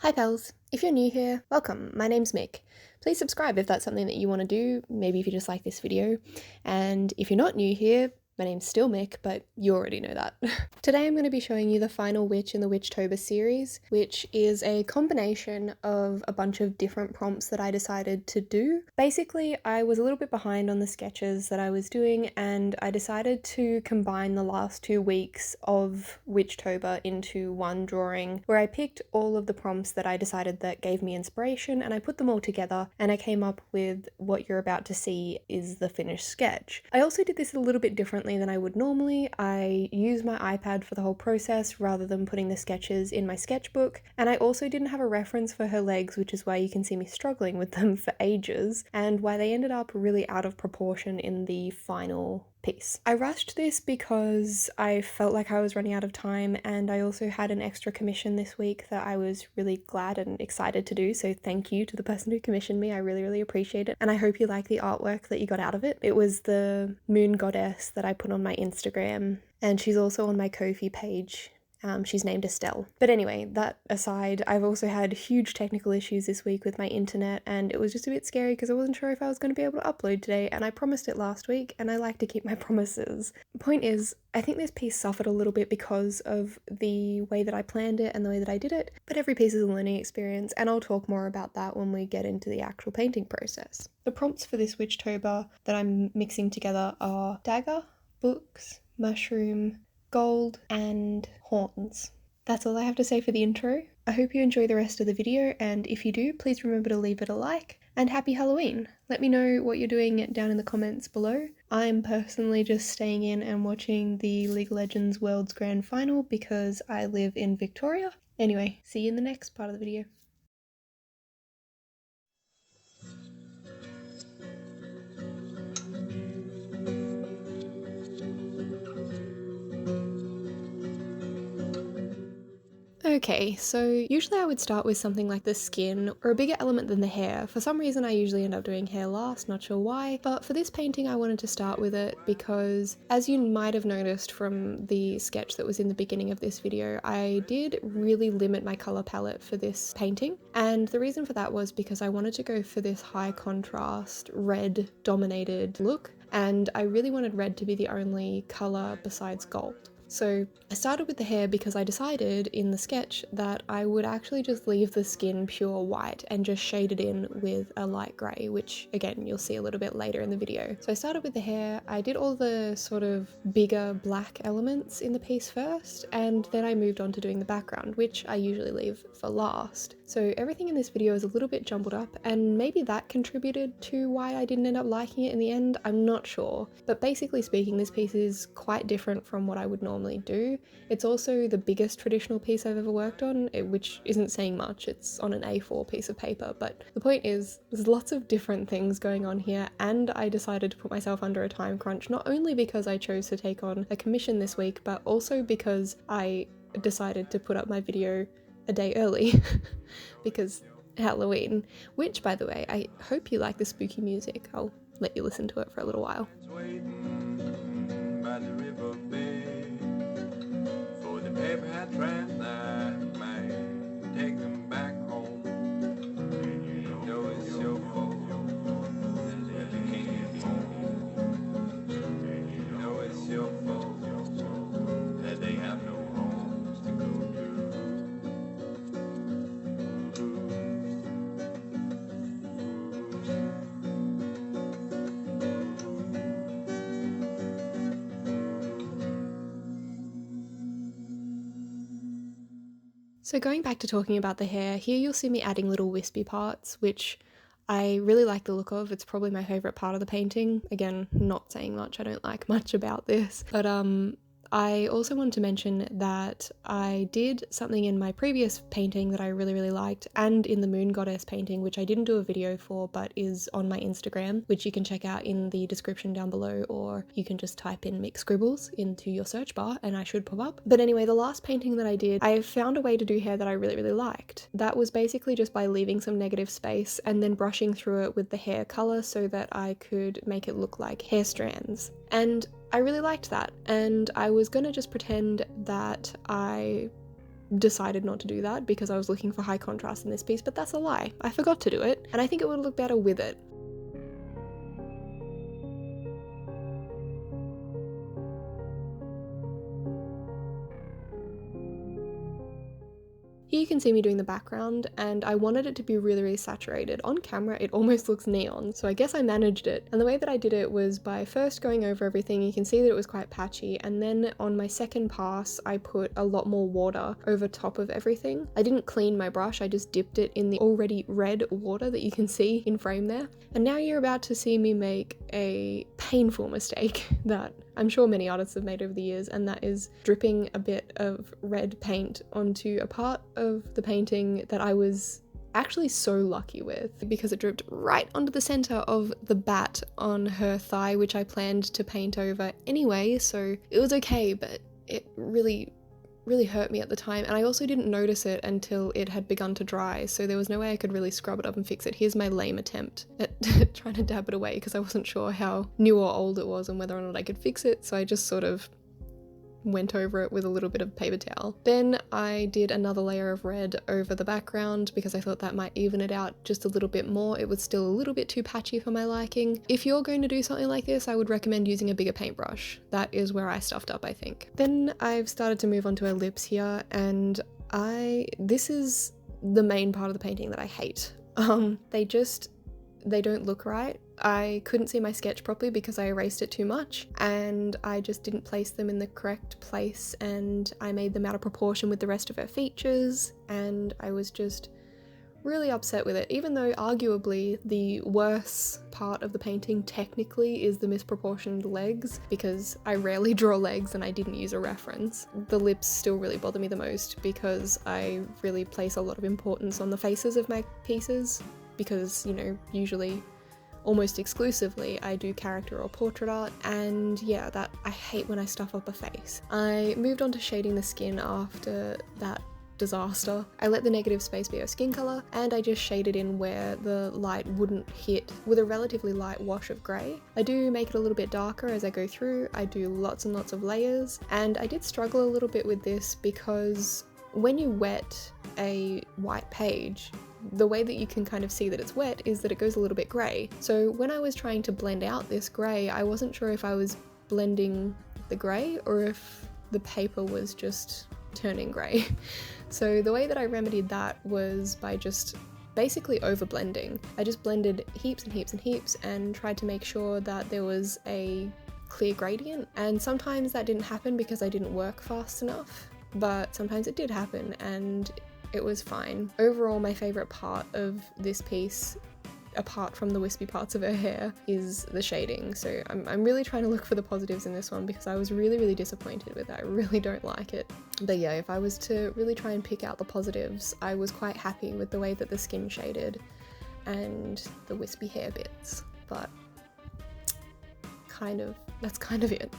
Hi pals! If you're new here, welcome, my name's Mick. Please subscribe if that's something that you want to do, maybe if you just like this video. And if you're not new here, my name's still Mick, but you already know that. Today I'm going to be showing you the final witch in the Witchtober series, which is a combination of a bunch of different prompts that I decided to do. Basically, I was a little bit behind on the sketches that I was doing, and I decided to combine the last 2 weeks of Witchtober into one drawing, where I picked all of the prompts that I decided that gave me inspiration, and I put them all together, and I came up with what you're about to see is the finished sketch. I also did this a little bit differently than I would normally. I used my iPad for the whole process rather than putting the sketches in my sketchbook, and I also didn't have a reference for her legs, which is why you can see me struggling with them for ages, and why they ended up really out of proportion in the final piece. I rushed this because I felt like I was running out of time, and I also had an extra commission this week that I was really glad and excited to do, so thank you to the person who commissioned me. I really appreciate it, and I hope you like the artwork that you got out of it. It was the moon goddess that I put on my Instagram, and she's also on my Ko-fi page. She's named Estelle. But anyway, that aside, I've also had huge technical issues this week with my internet, and it was just a bit scary because I wasn't sure if I was going to be able to upload today, and I promised it last week, and I like to keep my promises. The point is, I think this piece suffered a little bit because of the way that I planned it and the way that I did it, but every piece is a learning experience, and I'll talk more about that when we get into the actual painting process. The prompts for this Witchtober that I'm mixing together are dagger, books, mushroom, gold, and horns. That's all I have to say for the intro. I hope you enjoy the rest of the video, and if you do, please remember to leave it a like, and happy Halloween! Let me know what you're doing down in the comments below. I'm personally just staying in and watching the League of Legends World's Grand Final because I live in Victoria. Anyway, see you in the next part of the video. Okay, so usually I would start with something like the skin or a bigger element than the hair. For some reason I usually end up doing hair last, not sure why, but for this painting I wanted to start with it because, as you might have noticed from the sketch that was in the beginning of this video, I did really limit my colour palette for this painting, and the reason for that was because I wanted to go for this high contrast, red dominated look, and I really wanted red to be the only colour besides gold. So I started with the hair because I decided in the sketch that I would actually just leave the skin pure white and just shade it in with a light grey, which again you'll see a little bit later in the video. So I started with the hair, I did all the sort of bigger black elements in the piece first, and then I moved on to doing the background, which I usually leave for last. So everything in this video is a little bit jumbled up, and maybe that contributed to why I didn't end up liking it in the end, I'm not sure. But basically speaking, this piece is quite different from what I would normally do. It's also the biggest traditional piece I've ever worked on, which isn't saying much, it's on an A4 piece of paper, but the point is there's lots of different things going on here, and I decided to put myself under a time crunch, not only because I chose to take on a commission this week, but also because I decided to put up my video a day early because Halloween, which by the way, I hope you like the spooky music. I'll let you listen to it for a little while. Paper hat friend that might take them back home. You know it's your fault that you can't get home. You know it's your fault that they have no homes to go So going back to talking about the hair, here you'll see me adding little wispy parts, which I really like the look of. It's probably my favourite part of the painting. Again, not saying much, I don't like much about this, but I also wanted to mention that I did something in my previous painting that I really liked, and in the Moon Goddess painting, which I didn't do a video for but is on my Instagram, which you can check out in the description down below, or you can just type in mikscribbles into your search bar and I should pop up. But anyway, the last painting that I did, I found a way to do hair that I really liked. That was basically just by leaving some negative space and then brushing through it with the hair colour so that I could make it look like hair strands. And I really liked that, and I was gonna just pretend that I decided not to do that because I was looking for high contrast in this piece, but that's a lie. I forgot to do it, and I think it would look better with it. Here you can see me doing the background, and I wanted it to be really, really saturated. On camera, it almost looks neon, so I guess I managed it. And the way that I did it was by first going over everything. You can see that it was quite patchy, and then on my second pass, I put a lot more water over top of everything. I didn't clean my brush, I just dipped it in the already red water that you can see in frame there. And now you're about to see me make a painful mistake that I'm sure many artists have made over the years, and that is dripping a bit of red paint onto a part of the painting that I was actually so lucky with, because it dripped right onto the center of the bat on her thigh, which I planned to paint over anyway, so it was okay, but it really hurt me at the time, and I also didn't notice it until it had begun to dry, so there was no way I could really scrub it up and fix it. Here's my lame attempt at trying to dab it away, because I wasn't sure how new or old it was and whether or not I could fix it, so I just sort of went over it with a little bit of paper towel. Then I did another layer of red over the background because I thought that might even it out just a little bit more. It was still a little bit too patchy for my liking. If you're going to do something like this, I would recommend using a bigger paintbrush. That is where I stuffed up, I think. Then I've started to move on to her lips here, and this is the main part of the painting that I hate. They don't look right. I couldn't see my sketch properly because I erased it too much, and I just didn't place them in the correct place, and I made them out of proportion with the rest of her features, and I was just really upset with it, even though arguably the worst part of the painting technically is the misproportioned legs, because I rarely draw legs and I didn't use a reference. The lips still really bother me the most because I really place a lot of importance on the faces of my pieces, because, you know, usually almost exclusively I do character or portrait art, and yeah, that I hate when I stuff up a face. I moved on to shading the skin after that disaster. I let the negative space be her skin color, and I just shaded in where the light wouldn't hit with a relatively light wash of grey. I do make it a little bit darker as I go through. I do lots and lots of layers, and I did struggle a little bit with this because when you wet a white page, the way that you can kind of see that it's wet is that it goes a little bit grey. So when I was trying to blend out this grey, I wasn't sure if I was blending the grey or if the paper was just turning grey. So the way that I remedied that was by just basically over blending. I just blended heaps and heaps and heaps and tried to make sure that there was a clear gradient, and sometimes that didn't happen because I didn't work fast enough, but sometimes it did happen and it was fine. Overall, my favourite part of this piece, apart from the wispy parts of her hair, is the shading. So I'm really trying to look for the positives in this one because I was really disappointed with it. I really don't like it. But yeah, if I was to really try and pick out the positives, I was quite happy with the way that the skin shaded and the wispy hair bits. But that's kind of it.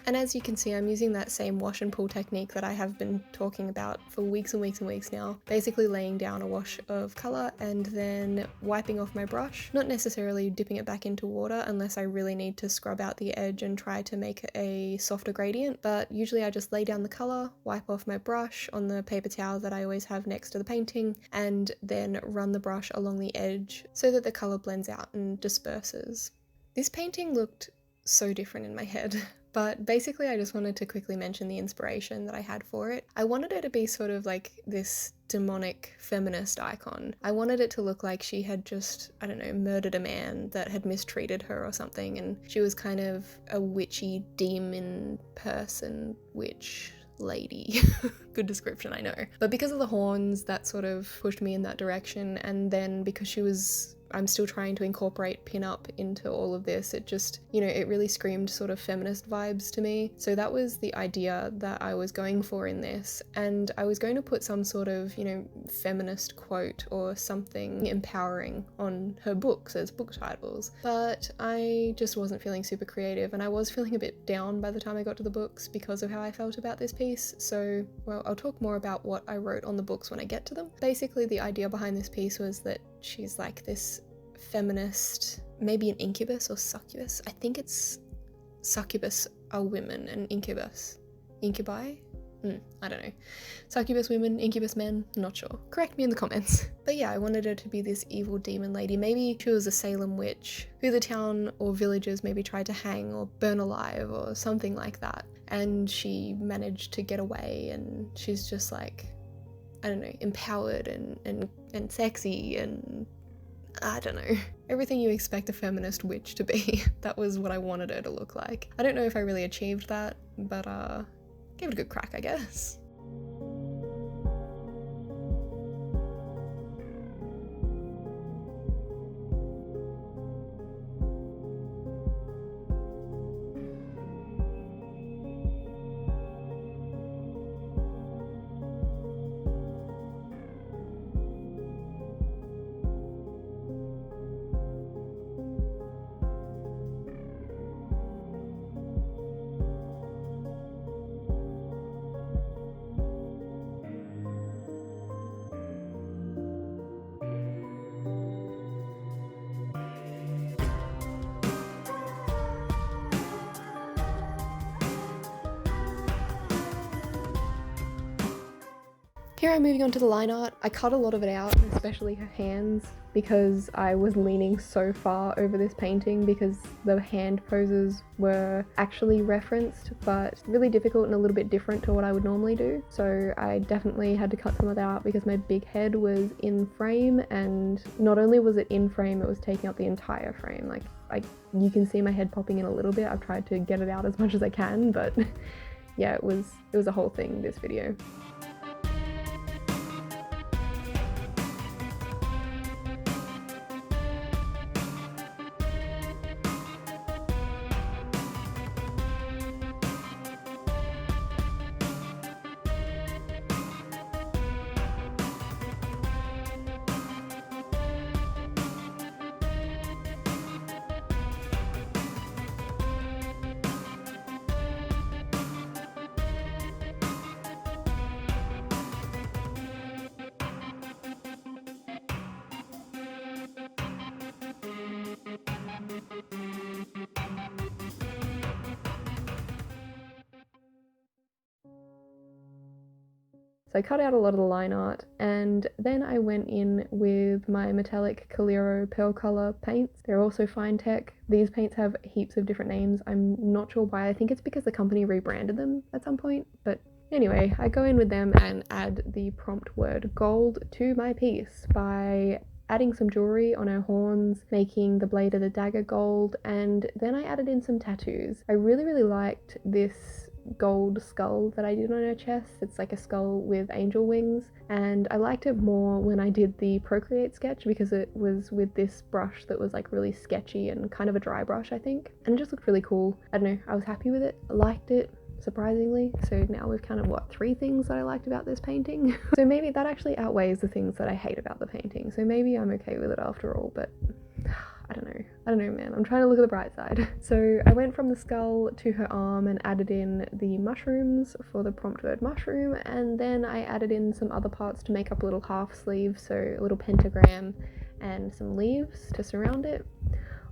And as you can see, I'm using that same wash and pull technique that I have been talking about for weeks and weeks and weeks now. Basically laying down a wash of colour and then wiping off my brush, not necessarily dipping it back into water unless I really need to scrub out the edge and try to make a softer gradient, but usually I just lay down the colour, wipe off my brush on the paper towel that I always have next to the painting, and then run the brush along the edge so that the colour blends out and disperses. This painting looked so different in my head. But basically I just wanted to quickly mention the inspiration that I had for it. I wanted her to be sort of like this demonic feminist icon. I wanted it to look like she had just, I don't know, murdered a man that had mistreated her or something, and she was kind of a witchy demon person, witch lady. Good description, I know. But because of the horns, that sort of pushed me in that direction, and then because I'm still trying to incorporate pin-up into all of this, it just, you know, it really screamed sort of feminist vibes to me. So that was the idea that I was going for in this, and I was going to put some sort of, you know, feminist quote or something empowering on her books as book titles, but I just wasn't feeling super creative, and I was feeling a bit down by the time I got to the books because of how I felt about this piece. So, well, I'll talk more about what I wrote on the books when I get to them. Basically, the idea behind this piece was that she's like this feminist, maybe an incubus or succubus. I think it's succubus are women and incubus, incubi, I don't know. Succubus women, incubus men, not sure. Correct me in the comments. But yeah, I wanted her to be this evil demon lady. Maybe she was a Salem witch who the town or villagers maybe tried to hang or burn alive or something like that. And she managed to get away, and she's just like, I don't know, empowered and sexy and I don't know. Everything you expect a feminist witch to be. That was what I wanted her to look like. I don't know if I really achieved that, but gave it a good crack, I guess. Here I'm moving on to the line art. I cut a lot of it out, especially her hands, because I was leaning so far over this painting because the hand poses were actually referenced, but really difficult and a little bit different to what I would normally do. So I definitely had to cut some of that out because my big head was in frame, and not only was it in frame, it was taking up the entire frame. Like you can see my head popping in a little bit. I've tried to get it out as much as I can, but yeah, it was a whole thing, this video. So I cut out a lot of the line art, and then I went in with my metallic Calero Pearl Color paints. They're also fine tech. These paints have heaps of different names. I'm not sure why. I think it's because the company rebranded them at some point, but anyway, I go in with them and add the prompt word gold to my piece by adding some jewelry on her horns, making the blade of the dagger gold, and then I added in some tattoos. I really liked this gold skull that I did on her chest. It's like a skull with angel wings, and I liked it more when I did the Procreate sketch because it was with this brush that was like really sketchy and kind of a dry brush, I think, and it just looked really cool. I don't know, I was happy with it. I liked it, surprisingly. So now we've kind of, 3 things that I liked about this painting. So maybe that actually outweighs the things that I hate about the painting, so maybe I'm okay with it after all, but I don't know, man. I'm trying to look at the bright side. So I went from the skull to her arm and added in the mushrooms for the prompt word mushroom, and then I added in some other parts to make up a little half sleeve, so a little pentagram and some leaves to surround it.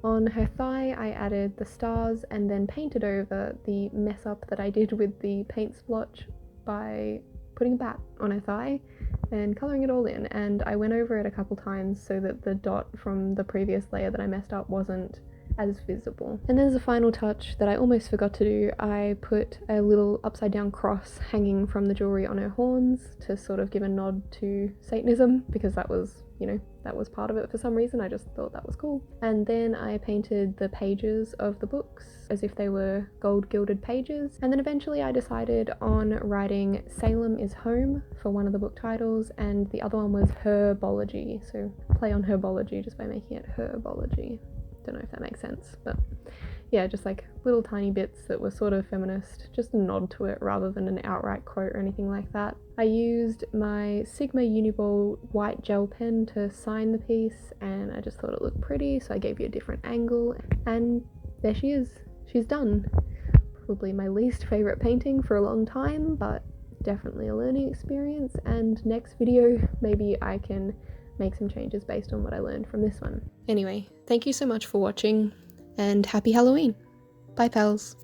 On her thigh I added the stars and then painted over the mess up that I did with the paint splotch by putting a bat on her thigh and colouring it all in, and I went over it a couple times so that the dot from the previous layer that I messed up wasn't as visible. And then as a final touch that I almost forgot to do, I put a little upside down cross hanging from the jewelry on her horns to sort of give a nod to Satanism, because that was, that was part of it for some reason. I just thought that was cool. And then I painted the pages of the books as if they were gold gilded pages. And then eventually I decided on writing Salem is Home for one of the book titles, and the other one was Herbology. So play on herbology just by making it Herbology. Don't know if that makes sense, but yeah, just like little tiny bits that were sort of feminist, just a nod to it rather than an outright quote or anything like that. I used my Sigma Uniball white gel pen to sign the piece, and I just thought it looked pretty, so I gave you a different angle, and there she is. She's done. Probably my least favourite painting for a long time, but definitely a learning experience, and next video maybe I can make some changes based on what I learned from this one. Anyway, thank you so much for watching, and happy Halloween. Bye, pals.